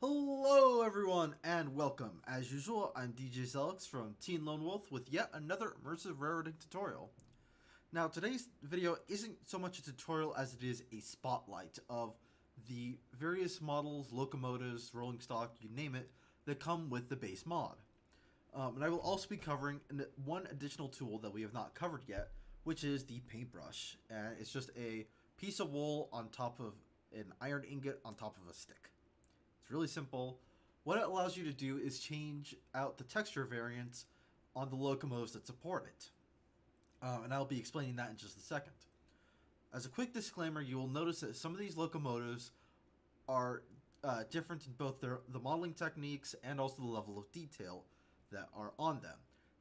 Hello everyone and welcome. As usual, I'm DJ Zelix from Teen Lone Wolf with yet another immersive railroading tutorial. Now today's video isn't so much a tutorial as it is a spotlight of the various models, locomotives, rolling stock, you name it, that come with the base mod. And I will also be covering one additional tool that we have not covered yet, which is the paintbrush. And it's just a piece of wool on top of an iron ingot on top of a stick. It's really simple. What it allows you to do is change out the texture variants on the locomotives that support it. And I'll be explaining that in just a second. As a quick disclaimer, you will notice that some of these locomotives are different in both the modeling techniques and also the level of detail that are on them.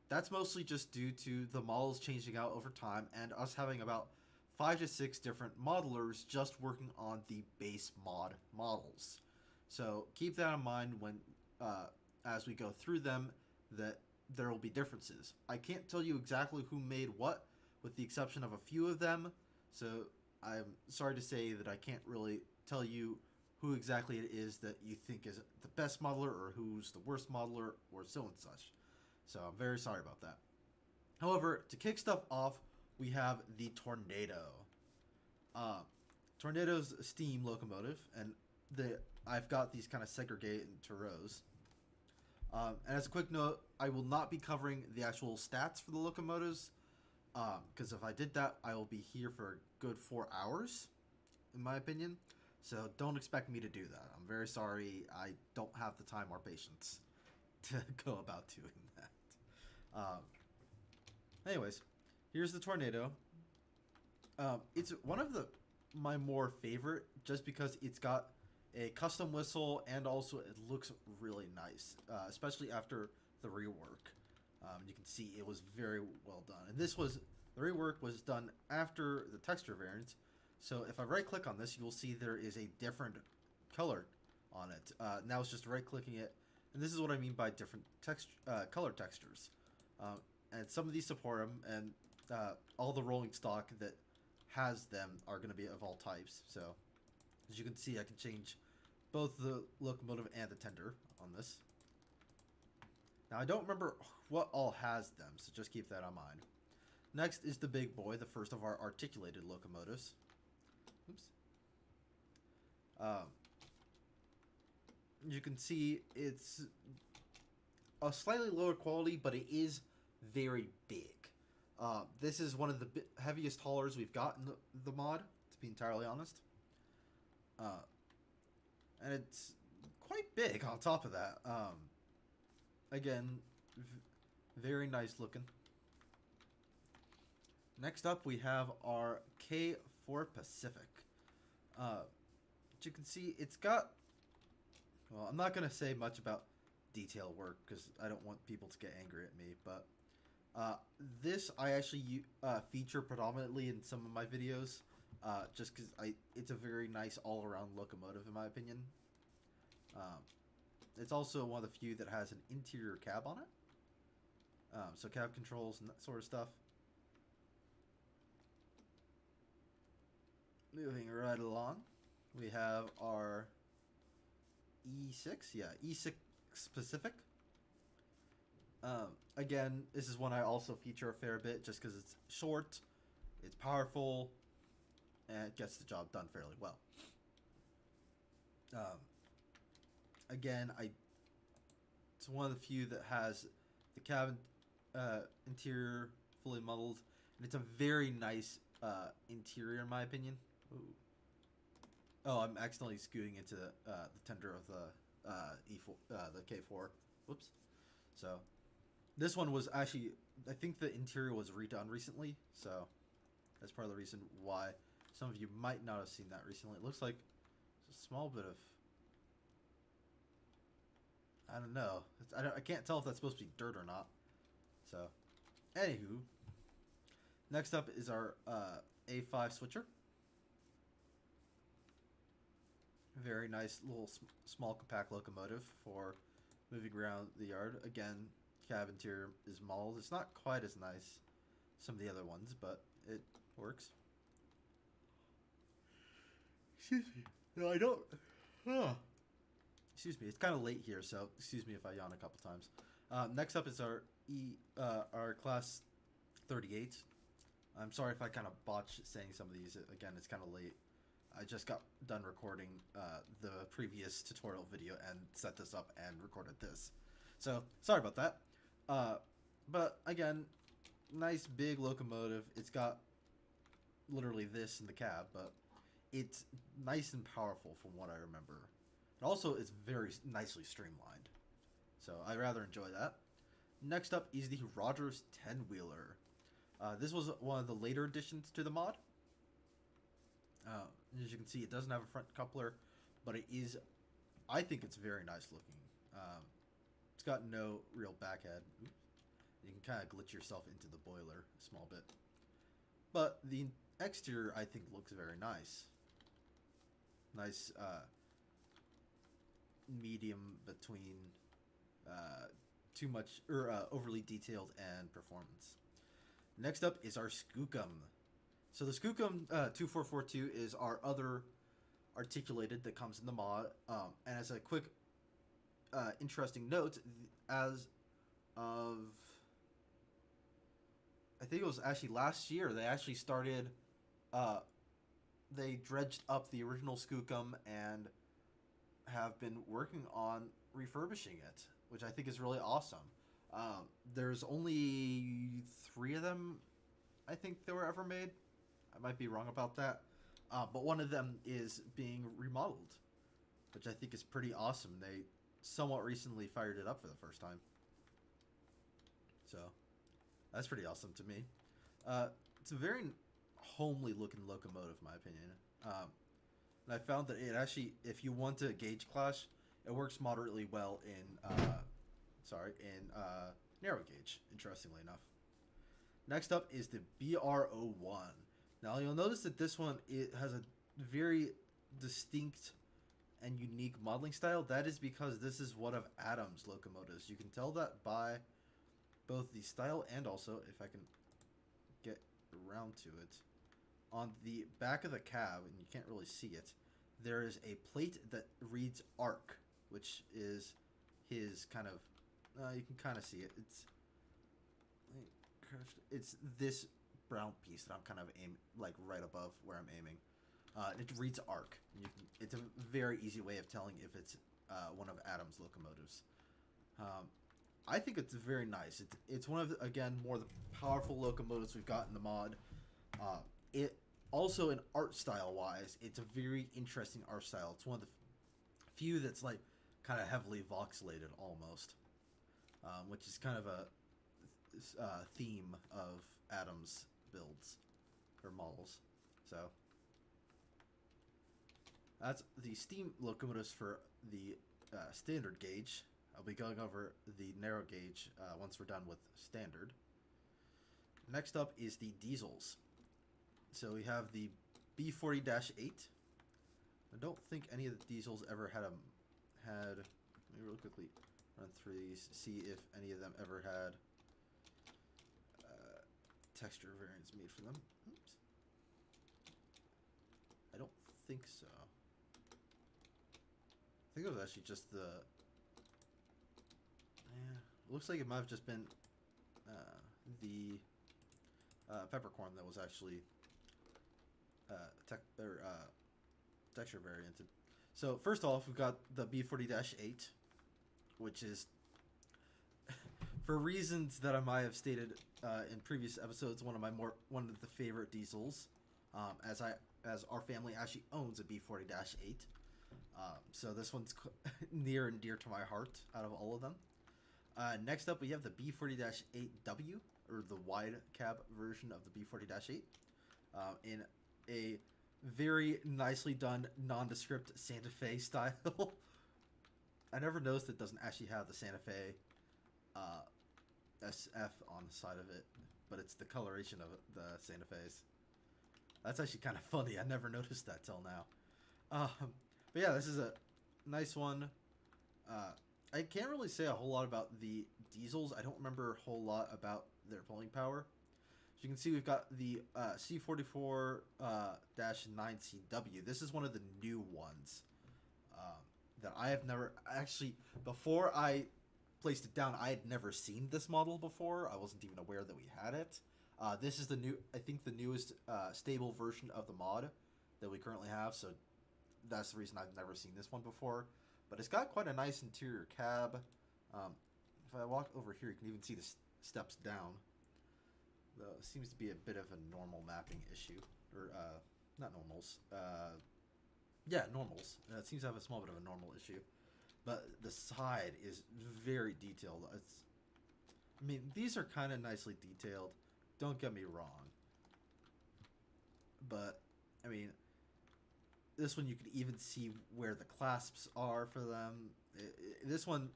That's mostly just due to the models changing out over time and us having about 5 to 6 different modelers just working on the base mod models. So keep that in mind when, as we go through them, that there will be differences. I can't tell you exactly who made what, with the exception of a few of them. So I'm sorry to say that I can't really tell you who exactly it is that you think is the best modeler or who's the worst modeler or so and such. So I'm very sorry about that. However, to kick stuff off, we have the Tornado. Tornado's a steam locomotive, and I've got these kind of segregated into rows. And as a quick note, I will not be covering the actual stats for the locomotives, because if I did that, I will be here for a good 4 hours, in my opinion. So don't expect me to do that. I'm very sorry. I don't have the time or patience to go about doing that. Anyways, here's the Tornado. It's one of my more favorite just because it's got a custom whistle and also it looks really nice, especially after the rework. You can see it was very well done, and the rework was done after the texture variants. So if I right click on this, you will see there is a different color on it. Now it's just right clicking it, and this is what I mean by different color textures. And some of these support them, and all the rolling stock that has them are going to be of all types. So as you can see, I can change both the locomotive and the tender on this. Now I don't remember what all has them, so just keep that in mind. Next is the big boy, the first of our articulated locomotives. Oops. You can see it's a slightly lower quality, but it is very big. This is one of the heaviest haulers we've got in the mod, to be entirely honest. And it's quite big on top of that. Again, very nice looking. Next up, we have our K4 Pacific. As you can see, it's got... Well, I'm not going to say much about detail work because I don't want people to get angry at me, but this I actually feature predominantly in some of my videos, just because it's a very nice all-around locomotive in my opinion. It's also one of the few that has an interior cab on it, so cab controls and that sort of stuff. Moving right along, we have our E6, E6 Pacific. Again, this is one I also feature a fair bit just because it's short, it's powerful, and it gets the job done fairly well. Again, it's one of the few that has the cabin interior fully muddled, and it's a very nice interior in my opinion. Ooh. Oh, I'm accidentally scooting into the tender of the E4, the K4. Whoops. So this one was actually, I think the interior was redone recently, so that's part of the reason why some of you might not have seen that recently. It looks like there's a small bit of, I don't know. I can't tell if that's supposed to be dirt or not. So, anywho, next up is our A5 switcher. Very nice little small compact locomotive for moving around the yard. Again, cab interior is modeled. It's not quite as nice as some of the other ones, but it works. Excuse me. No, I don't. Excuse excuse me, it's kind of late here, so excuse me if I yawn a couple times. Next up is our class 38. I'm sorry if I kind of botch saying some of these. Again, it's kind of late. I just got done recording the previous tutorial video and set this up and recorded this. So, sorry about that. But again, nice big locomotive. It's got literally this in the cab, but it's nice and powerful from what I remember. And also, it's very nicely streamlined. So, I rather enjoy that. Next up is the Rogers 10-wheeler. This was one of the later additions to the mod. As you can see, it doesn't have a front coupler, but it is, I think it's very nice looking. It's got no real backhead. Oops. You can kind of glitch yourself into the boiler a small bit. But the exterior, I think, looks very nice. Nice medium between too much, or overly detailed and performance. Next up is our Skookum. So the Skookum 2442 is our other articulated that comes in the mod. And as a quick interesting note, as of, I think it was actually last year, they actually started, they dredged up the original Skookum and have been working on refurbishing it, which I think is really awesome. There's only 3 of them, I think, that were ever made. I might be wrong about that. But one of them is being remodeled, which I think is pretty awesome. They somewhat recently fired it up for the first time. So, that's pretty awesome to me. It's a very homely looking locomotive, in my opinion. And I found that it actually, if you want to gauge clash, it works moderately well in narrow gauge, interestingly enough. Next up is the BR01. Now you'll notice that this one, it has a very distinct and unique modeling style. That is because this is one of Adam's locomotives. You can tell that by both the style and also, if I can get around to it, on the back of the cab, and you can't really see it, there is a plate that reads ARC, which is his kind of, you can kind of see it. It's this brown piece that I'm kind of like right above where I'm aiming. It reads ARC. It's a very easy way of telling if it's one of Adam's locomotives. I think it's very nice. It's one of the, again, more the powerful locomotives we've got in the mod. It also, in art style wise, it's a very interesting art style. It's one of the few that's like kind of heavily voxelated almost, which is kind of a theme of Adam's builds or models. So that's the steam locomotives for the standard gauge. I'll be going over the narrow gauge once we're done with standard. Next up is the diesels. So we have the B40-8. I don't think any of the diesels ever had let me real quickly run through these, see if any of them ever had texture variants made for them. Oops. I don't think so. I think it was actually just the... Yeah, it looks like it might have just been the peppercorn that was actually texture varianted. So first off, we've got the B40-8, which is, for reasons that I might have stated in previous episodes, one of the favorite diesels. As our family actually owns a B40-8, so this one's near and dear to my heart out of all of them. Next up, we have the B40-8W, or the wide cab version of the B40-8, in a very nicely done nondescript Santa Fe style. I never noticed it doesn't actually have the Santa Fe SF on the side of it, but it's the coloration of the Santa Fe's. That's actually kind of funny. I never noticed that till now. But yeah, this is a nice one. I can't really say a whole lot about the diesels. I don't remember a whole lot about their pulling power. As you can see, we've got the C44-9CW. This is one of the new ones that I have never actually, before I placed it down, I had never seen this model before. I wasn't even aware that we had it. This is the new, I think the newest stable version of the mod that we currently have, so that's the reason I've never seen this one before. But it's got quite a nice interior cab. If I walk over here, you can even see the steps down. Though it seems to be a bit of a normal mapping issue, or not normals. Yeah, normals. It seems to have a small bit of a normal issue, but the side is very detailed. I mean, these are kind of nicely detailed. Don't get me wrong, but I mean, this one you could even see where the clasps are for them. This one,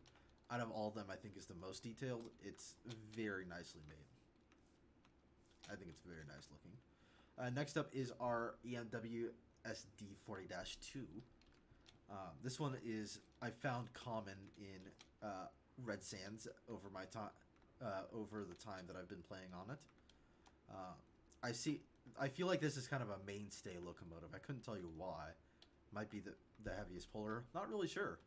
out of all of them, I think is the most detailed. It's very nicely made. I think it's very nice looking. Next up is our EMW SD40-2. This one is I found common in Red Sands over my time, over the time that I've been playing on it. I feel like this is kind of a mainstay locomotive. I couldn't tell you why. Might be the heaviest puller. Not really sure.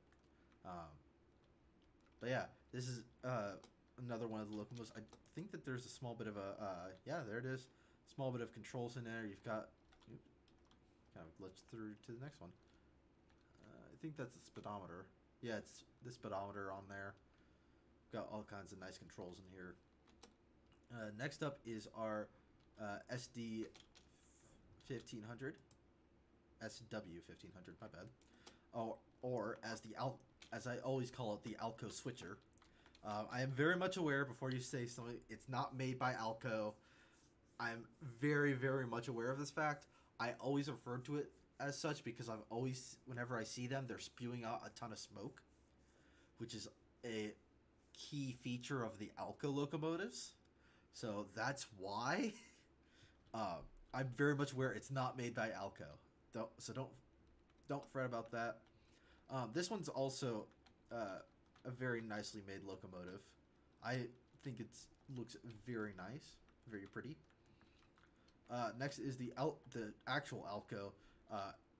But yeah, this is another one of the locomotives. I think that there's a small bit of a yeah, there it is. Small bit of controls in there. You've got kind of glitched through to the next one. I think that's the speedometer. Yeah, it's the speedometer on there. Got all kinds of nice controls in here. Next up is our SD 1500, SW 1500. My bad. Oh, or as I always call it, the Alco switcher. I am very much aware, before you say something, it's not made by Alco. I'm very, very much aware of this fact. I always refer to it as such because I've always, whenever I see them, they're spewing out a ton of smoke, which is a key feature of the Alco locomotives. So that's why. I'm very much aware it's not made by Alco. So don't fret about that. This one's also a very nicely made locomotive. I think it looks very nice, very pretty. Next is the actual Alco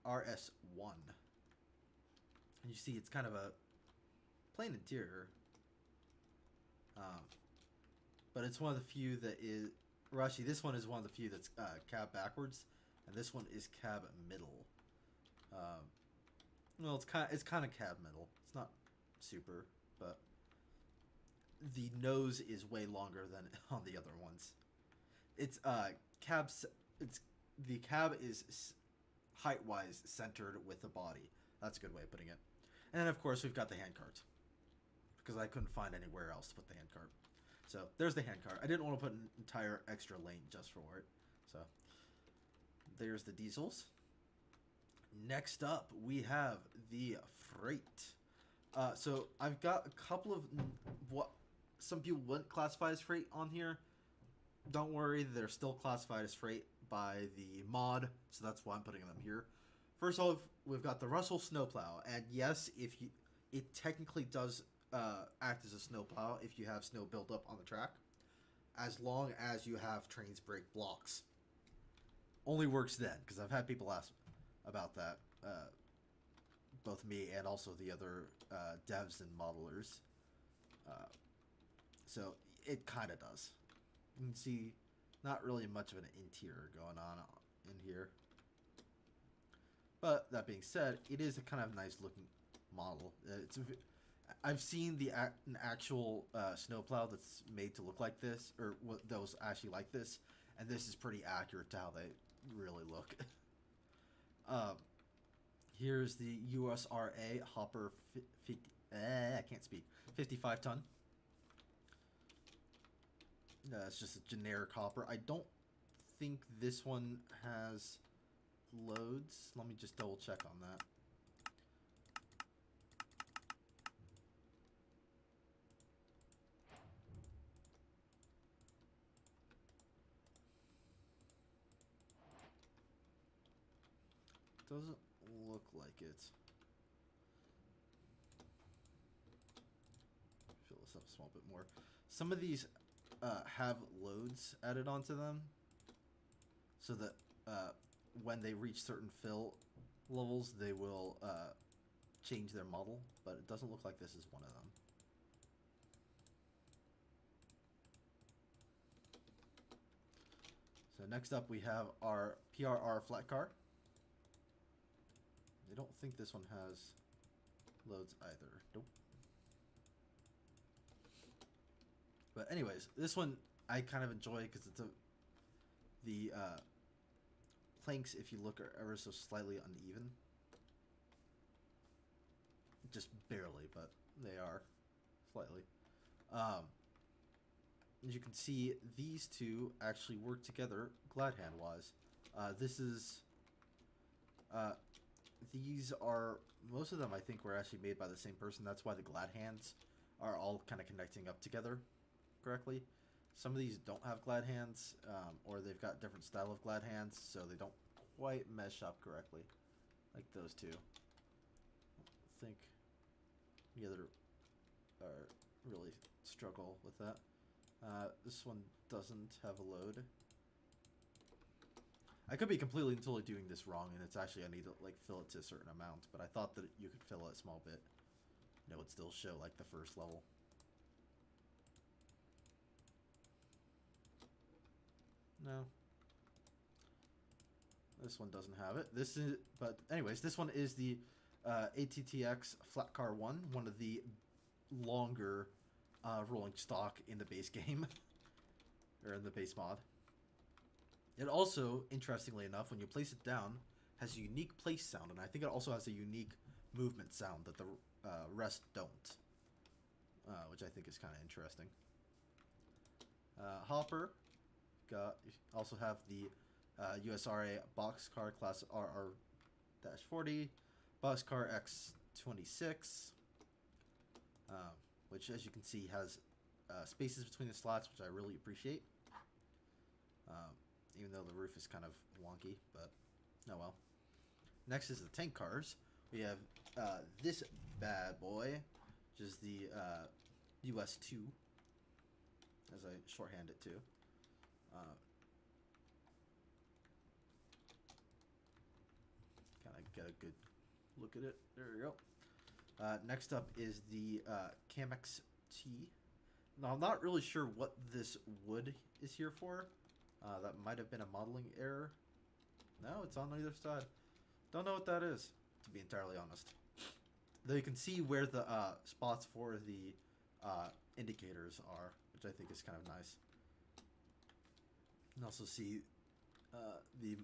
RS1. And you see it's kind of a plain interior. But it's one of the few that is... Or actually, this one is one of the few that's cab backwards. And this one is cab middle. Well, it's kind of cab middle. It's not super, but the nose is way longer than on the other ones. It's the cab is height-wise centered with the body. That's a good way of putting it. And then, of course, we've got the handcart, because I couldn't find anywhere else to put the handcart. So there's the handcart. I didn't want to put an entire extra lane just for it. So there's the diesels. Next up, we have the freight. So I've got a couple of what some people wouldn't classify as freight on here. Don't worry, they're still classified as freight by the mod, so that's why I'm putting them here. First off, we've got the Russell snowplow, and yes, it technically does act as a snowplow if you have snow built up on the track, as long as you have trains break blocks. Only works then, because I've had people ask about that, both me and also the other devs and modelers. So it kind of does. You can see not really much of an interior going on in here. But that being said, it is a kind of nice looking model. I've seen an actual snowplow that's made to look like this, or those actually like this, and this is pretty accurate to how they really look. Here's the USRA Hopper 55 ton. It's just a generic hopper. I don't think this one has loads. Let me just double check on that. Doesn't look like it. Fill this up a small bit more. Some of these have loads added onto them, so that when they reach certain fill levels, they will change their model, but it doesn't look like this is one of them. So next up we have our PRR flat car. I don't think this one has loads either. Nope. But anyways, this one I kind of enjoy because it's the planks, if you look, are ever so slightly uneven. Just barely, but they are slightly. As you can see, these two actually work together glad hand wise. These are, most of them I think were actually made by the same person. That's why the glad hands are all kind of connecting up together correctly. Some of these don't have glad hands, or they've got different style of glad hands, so they don't quite mesh up correctly, like those two. I think the other really struggle with that. This one doesn't have a load. I could be completely and totally doing this wrong, and it's actually I need to like fill it to a certain amount, but I thought that you could fill it a small bit, and it would still show like the first level. No. This one doesn't have it. This is, but anyways, this one is the ATTX Flat Car 1, one of the longer rolling stock in the base game, or in the base mod. It also, interestingly enough, when you place it down, has a unique place sound, and I think it also has a unique movement sound that the rest don't, which I think is kind of interesting. Hopper. Also have the USRA Boxcar Class RR-40, Boxcar X26, which, as you can see, has spaces between the slots, which I really appreciate. Even though the roof is kind of wonky, but oh well. Next is the tank cars. We have this bad boy, which is the US2, as I shorthand it to. Kind of get a good look at it. There we go. Next up is the Camex T. Now, I'm not really sure what this wood is here for. That might have been a modeling error. No, it's on either side. Don't know what that is, to be entirely honest. Though you can see where the spots for the indicators are, which I think is kind of nice. You can also see the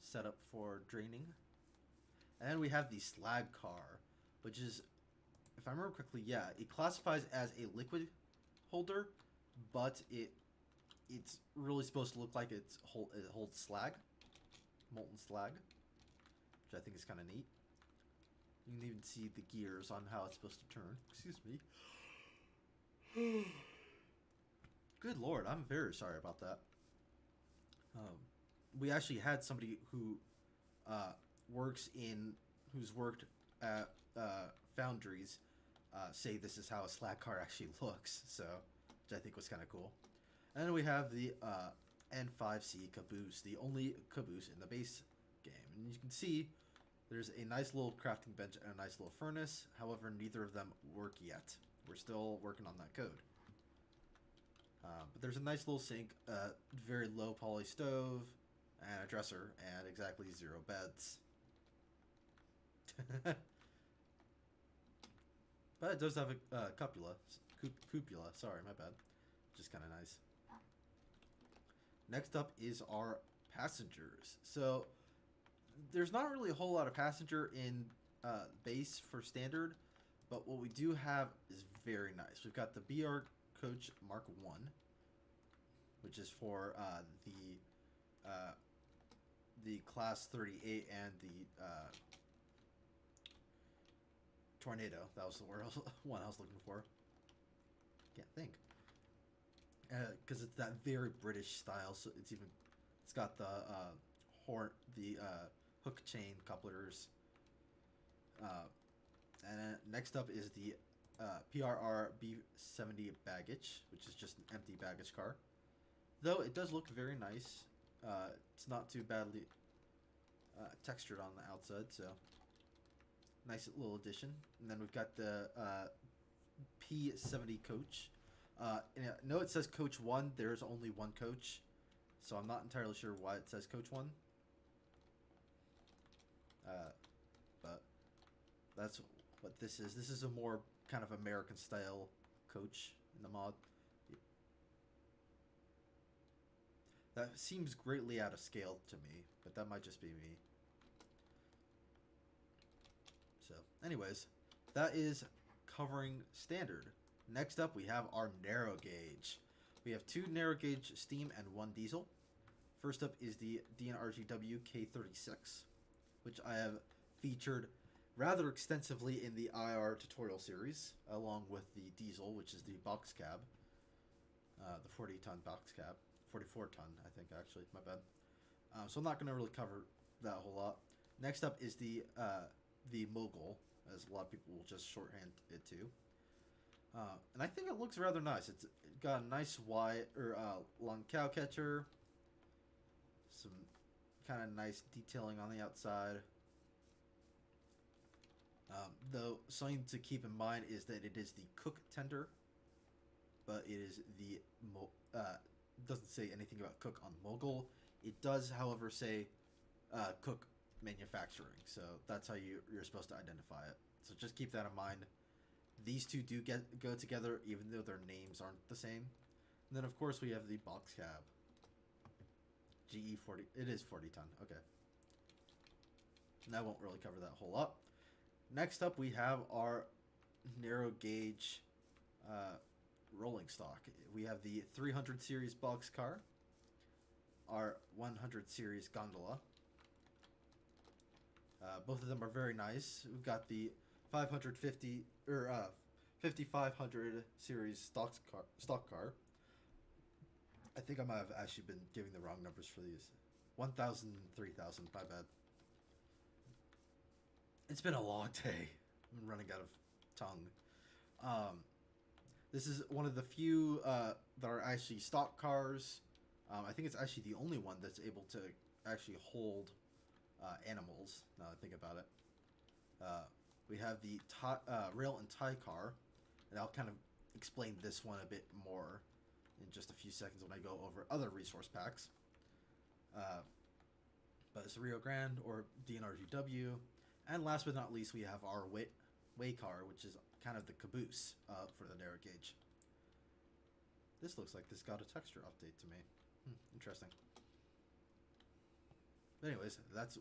setup for draining. And we have the slag car, which is, if I remember correctly, yeah, it classifies as a liquid holder, but it's really supposed to look like it holds slag, molten slag, which I think is kind of neat. You can even see the gears on how it's supposed to turn. Excuse me. Good Lord, I'm very sorry about that. We actually had somebody who who's worked at foundries say this is how a slag car actually looks, so, which I think was kind of cool. And then we have the N5C caboose, the only caboose in the base game. And you can see there's a nice little crafting bench and a nice little furnace. However, neither of them work yet. We're still working on that code. But there's a nice little sink, very low poly stove, and a dresser, and exactly 0 beds. But it does have a cupola, sorry, my bad, which is kind of nice. Next up is our passengers. So there's not really a whole lot of passenger in base for standard, but what we do have is very nice. We've got the BR Coach Mark 1, which is for the Class 38 and the Tornado. That was the one I was looking for. Can't think. Because it's that very British style, so it's got the hook chain couplers. And then next up is the PRR B70 baggage, which is just an empty baggage car. Though it does look very nice. It's not too badly textured on the outside, so Nice little addition. And then we've got the P70 coach. No, it says Coach 1. There's only one coach. So I'm not entirely sure why it says Coach 1. But that's what this is. This is a more kind of American style coach in the mod. That seems greatly out of scale to me, but that might just be me. So, anyways, that is covering standard. Next up, we have our narrow gauge. We have 2 narrow gauge steam and 1 diesel. First up is the DNRGW K36, which I have featured rather extensively in the IR tutorial series, along with the diesel, which is the box cab, the 40-ton box cab. 44-ton, I think, actually. My bad. So I'm not going to really cover that a whole lot. Next up is the Mogul, as a lot of people will just shorthand it to. And I think it looks rather nice. It's got a nice wide or long cow catcher, some kind of nice detailing on the outside. Though something to keep in mind is that it is the Cook tender, but it is the doesn't say anything about Cook on Mogul. It does, however, say Cook manufacturing, so that's how you're supposed to identify it. So just keep that in mind. These two do go together, even though their names aren't the same. And then, of course, we have the box cab. GE40. It is 40-ton. Okay. And I won't really cover that whole lot. Next up, we have our narrow gauge rolling stock. We have the 300 series box car, our 100 series gondola. Both of them are very nice. We've got the 550 or 5500 series stock car. I think I might have actually been giving the wrong numbers for these. 1,000, 3,000. My bad. It's been a long day. I'm running out of tongue. This is one of the few that are actually stock cars. I think it's actually the only one that's able to actually hold animals, now that I think about it. We have the rail and tie car, and I'll kind of explain this one a bit more in just a few seconds when I go over other resource packs. But it's Rio Grande or DNRGW. And last but not least, we have our way car, which is kind of the caboose for the narrow gauge. This looks like this got a texture update to me. Interesting. But anyways, that's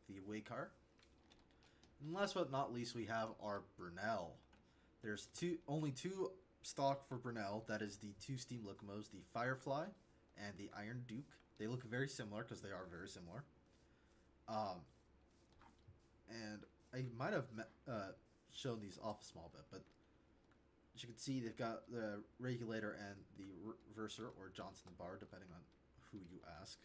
the way car. And last but not least, we have our Brunel. There's only two stock for Brunel. That is the 2 steam locomotives, the Firefly and the Iron Duke. They look very similar because they are very similar. And I might have shown these off a small bit, but as you can see, they've got the regulator and the reverser, or Johnson bar, depending on who you ask.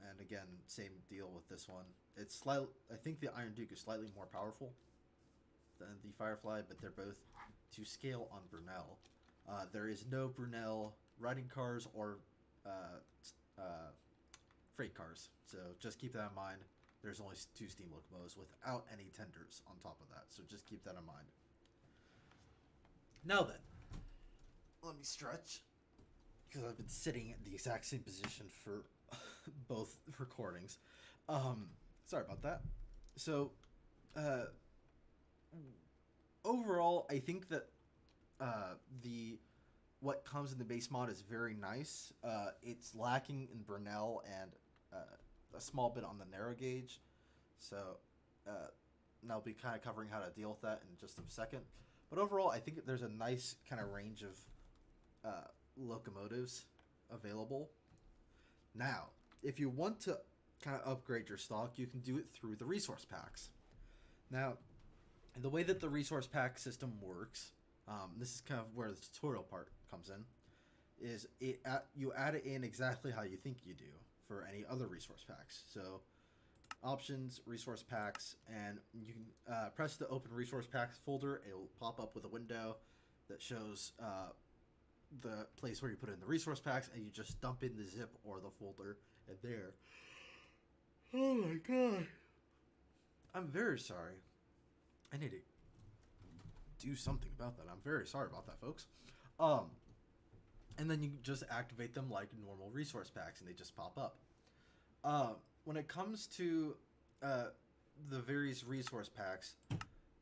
And again, same deal with this one. It's slightly, I think the Iron Duke is slightly more powerful than the Firefly, but they're both to scale on Brunel. There is no Brunel riding cars or freight cars, so just keep that in mind. There's only 2 steam locomotives without any tenders on top of that, so just keep that in mind. Now then, let me stretch, because I've been sitting in the exact same position for both recordings. Sorry about that. So, overall, I think that what comes in the base mod is very nice. It's lacking in Brunel and a small bit on the narrow gauge. So, and I'll be kind of covering how to deal with that in just a second. But overall, I think there's a nice kind of range of locomotives available. Now, if you want to kind of upgrade your stock, you can do it through the resource packs. Now, the way that the resource pack system works, this is kind of where the tutorial part comes in, is you add it in exactly how you think you do for any other resource packs. So, options, resource packs, and you can press the open resource packs folder. It'll pop up with a window that shows the place where you put in the resource packs, and you just dump in the zip or the folder, and there. Oh my god. I'm very sorry. I need to do something about that. I'm very sorry about that, folks. Um, and then you just activate them like normal resource packs, and they just pop up. When it comes to uh, the various resource packs,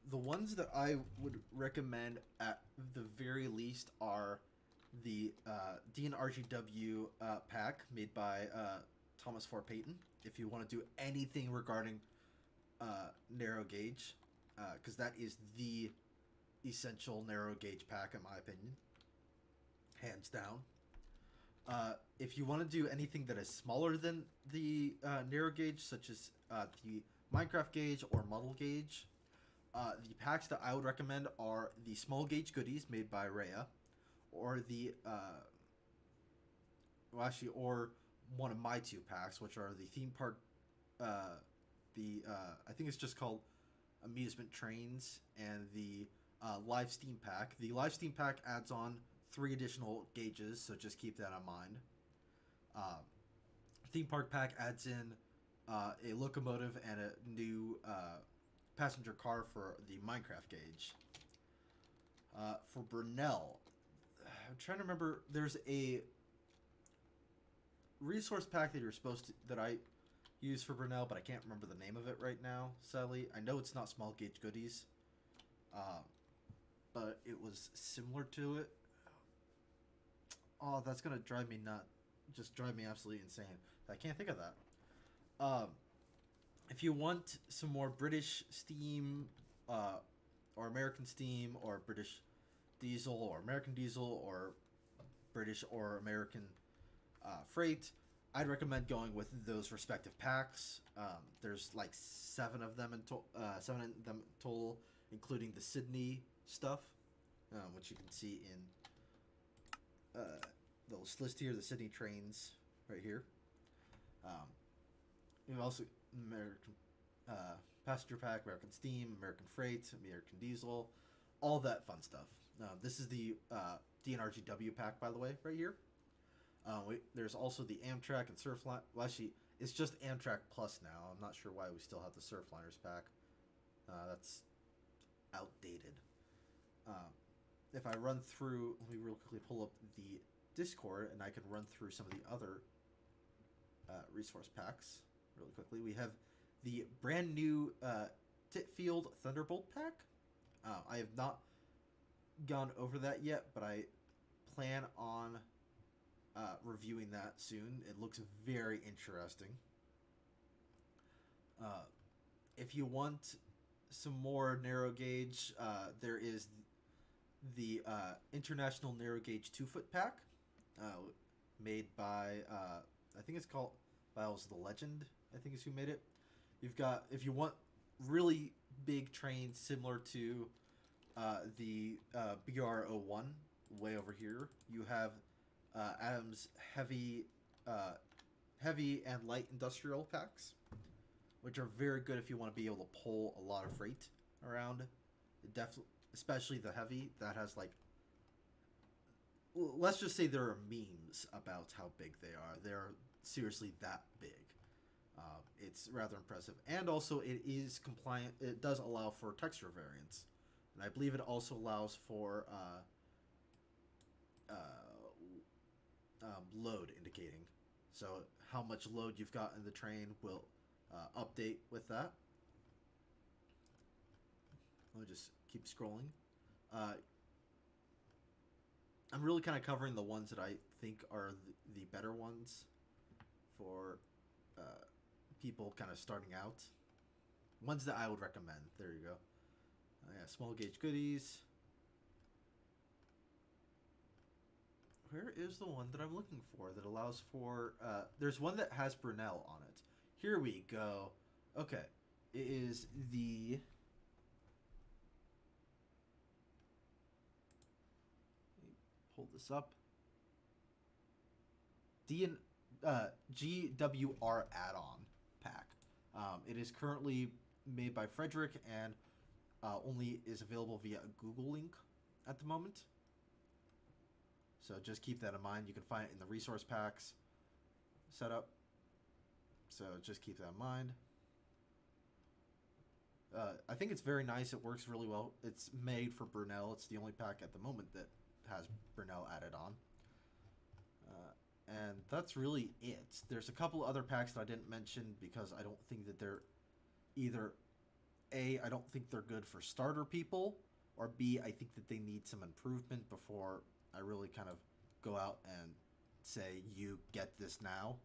the ones that I would recommend at the very least are the DNRGW pack made by Thomas Ford Payton. If you want to do anything regarding narrow gauge, because that is the essential narrow gauge pack in my opinion, hands down. If you want to do anything that is smaller than the narrow gauge, such as the Minecraft gauge or model gauge, the packs that I would recommend are the small gauge goodies made by Rhea, or the or one of my two packs, which are the theme park, I think it's just called amusement trains, and the live Steam pack. The live Steam pack adds on 3 additional gauges, so just keep that in mind. Theme park pack adds in a locomotive and a new passenger car for the Minecraft gauge. For Brunel, I'm trying to remember. There's a resource pack that I use for Brunel, but I can't remember the name of it right now. Sadly, I know it's not small gauge goodies, but it was similar to it. Oh, that's gonna drive me nuts. Just drive me absolutely insane. I can't think of that. If you want some more British Steam, or American Steam, or British Diesel, or American Diesel, or British or American Freight, I'd recommend going with those respective packs. There's like 7 of them total, including the Sydney stuff, which you can see in the list here, the Sydney trains right here. You have also American passenger pack, American Steam, American Freight, American Diesel, all that fun stuff. This is the DNRGW pack, by the way, right here. There's also the Amtrak and Surfline. Well, actually, it's just Amtrak Plus now. I'm not sure why we still have the Surfliners pack. That's outdated. If I run through, let me real quickly pull up the Discord, and I can run through some of the other resource packs really quickly. We have the brand new Titfield Thunderbolt pack. I have not gone over that yet, but I plan on reviewing that soon. It looks very interesting. If you want some more narrow gauge, there is the International Narrow Gauge 2-foot pack, made by I think it's called Biles the Legend. I think is who made it. You've got, if you want really big trains similar to the BR01 way over here, you have Adam's heavy and light industrial packs, which are very good if you want to be able to pull a lot of freight around. Definitely, especially the heavy that has like, let's just say there are memes about how big they are. They're seriously that big. It's rather impressive, and also it is compliant. It does allow for texture variants, and I believe it also allows for load indicating. So how much load you've got in the train will update with that. Let me just keep scrolling. I'm really kind of covering the ones that I think are the better ones for people kind of starting out. Ones that I would recommend. There you go. Yeah, small gauge goodies. Where is the one that I'm looking for that allows for... there's one that has Brunel on it. Here we go. Okay. It is the... Let me pull this up. GWR add-on pack. It is currently made by Frederick and only is available via a Google link at the moment. So just keep that in mind. You can find it in the resource packs setup. So just keep that in mind. I think it's very nice. It works really well. It's made for Brunel. It's the only pack at the moment that has Brunel added on. And that's really it. There's a couple other packs that I didn't mention because I don't think that they're either A, I don't think they're good for starter people, or B, I think that they need some improvement before I really kind of go out and say, you get this now.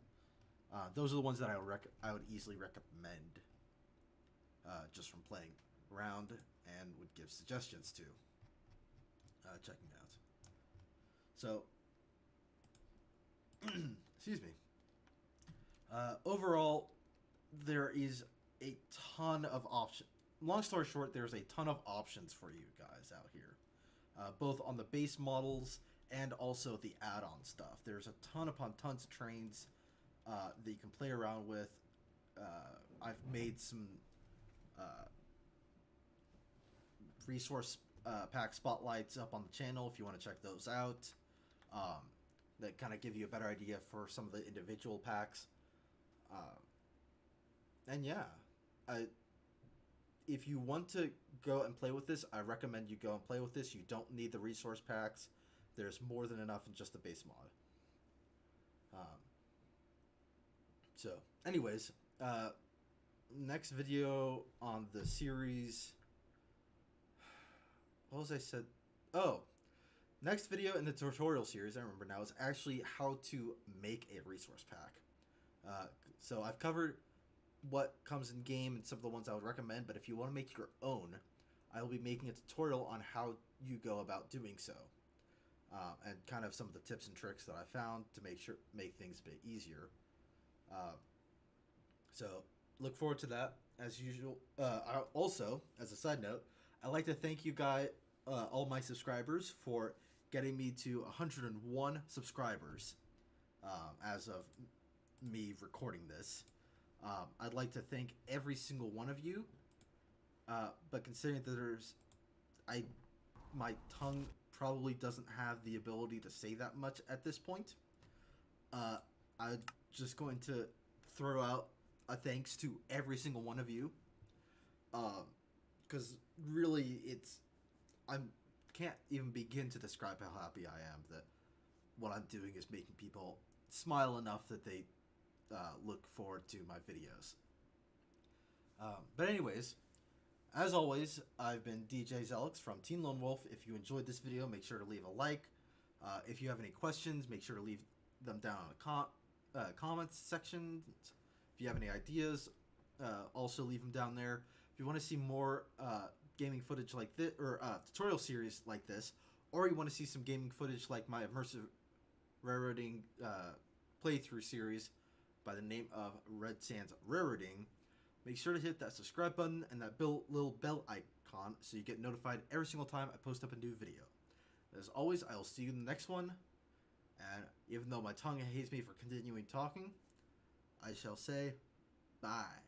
Those are the ones that I would easily recommend just from playing around and would give suggestions to checking out. So, excuse me. Overall, there is a ton of options. Long story short, there's a ton of options for you guys out here, both on the base models and also the add-on stuff. There's a ton upon tons of trains that you can play around with. I've made some resource pack spotlights up on the channel if you want to check those out. That kind of give you a better idea for some of the individual packs. And yeah, if you want to go and play with this, I recommend you go and play with this. You don't need the resource packs. There's more than enough in just the base mod. So, anyways, next video on the series. What was I said? Oh, next video in the tutorial series, I remember now, is actually how to make a resource pack. So I've covered what comes in game and some of the ones I would recommend, but if you want to make your own, I will be making a tutorial on how you go about doing so. And kind of some of the tips and tricks that I found to make things a bit easier. So look forward to that as usual. Also, as a side note, I'd like to thank you guys, all my subscribers, for getting me to 101 subscribers as of me recording this. I'd like to thank every single one of you, but considering that my tongue probably doesn't have the ability to say that much at this point, I'm just going to throw out a thanks to every single one of you, because really I can't even begin to describe how happy I am that what I'm doing is making people smile enough that they look forward to my videos. But anyways, as always, I've been DJ Zelix from Teen Lone Wolf. If you enjoyed this video, make sure to leave a like. If you have any questions, make sure to leave them down in the comments section. If you have any ideas, also leave them down there. If you want to see more gaming footage like this, or tutorial series like this, or you want to see some gaming footage like my immersive railroading playthrough series by the name of Red Sands Railroading, make sure to hit that subscribe button and that little bell icon so you get notified every single time I post up a new video. As always, I will see you in the next one, and even though my tongue hates me for continuing talking, I shall say bye.